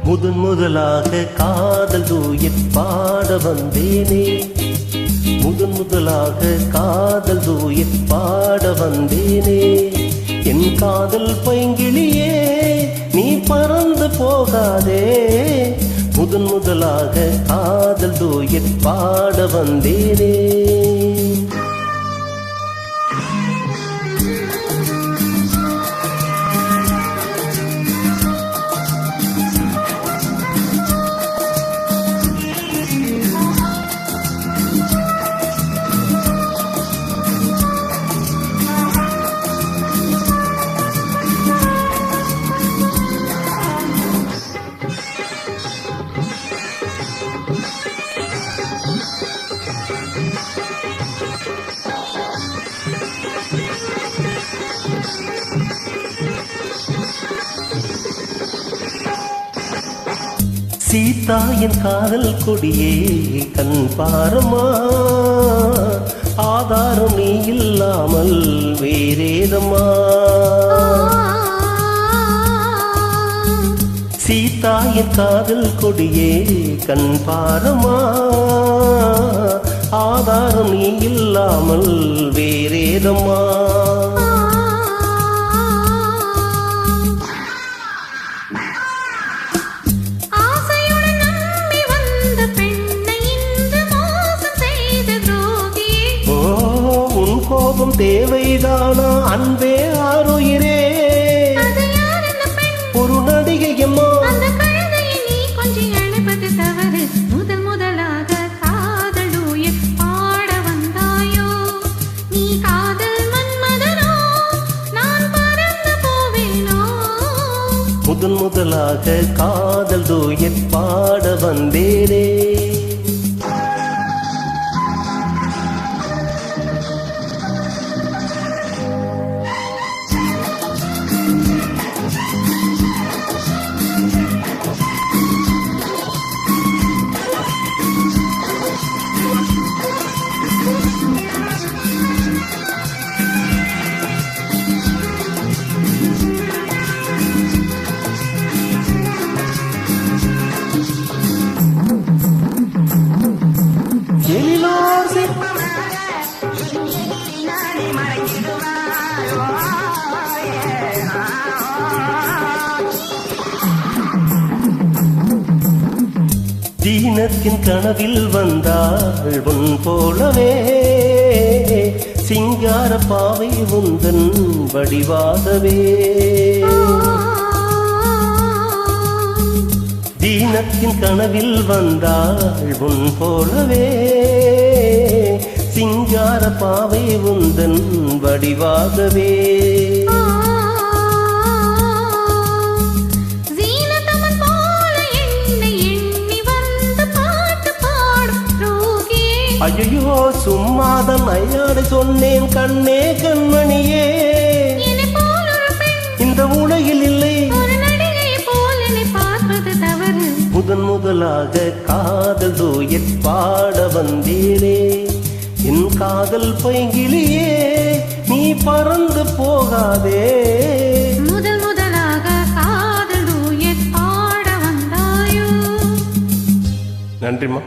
முதன் முதலாக காதல் டூயட் பாட வந்தேனே, முதன் முதலாக காதல் டூயட் பாட வந்தேனே. என் காதல் பைங்கிளியே நீ பறந்து போகாதே, முதன் முதலாக காதல் டூயட் பாட வந்தேனே. சீதா என் காதல் கொடியே கண் பாரமா, ஆதாரம் நீ இல்லாமல் வேறேதம்மா. சீதா என் காதல் கொடியே கண் பாரமா, ஆதாரம் நீ இல்லாமல் வேறேதம்மா. கோபம் தேவைதானா அன்பே ஆரோயிரே, ஒரு நடிகையம்மா முதல் முதலாக காதல் டூயட் பாட வந்தாயோ, நீ காதல் மன்மதனோ நான் பறந்து போவேனோ. முதன் முதலாக காதல் டூயட் பாட வந்தேனே. தீனத்தின் கனவில் வந்தாள் உன் போலவே, சிங்கார பாவை உந்தன் வடிவாகவே. தீனத்தின் கனவில் வந்தாள் உன் போலவே, சிங்கார பாவை உந்தன் வடிவாகவே. ஐயோ சும்மாதான் ஐயாடு சொன்னேன் கண்ணே கண்மணியே, இந்த உலகில் இல்லை முதன் முதலாக காதல் டூயட் பாட வந்தேனே. என் காதல் பைங்கிளியே நீ பறந்து போகாதே, முதல் முதலாக காதல் டூயட் பாட வந்தாயோ. நன்றிம்மா.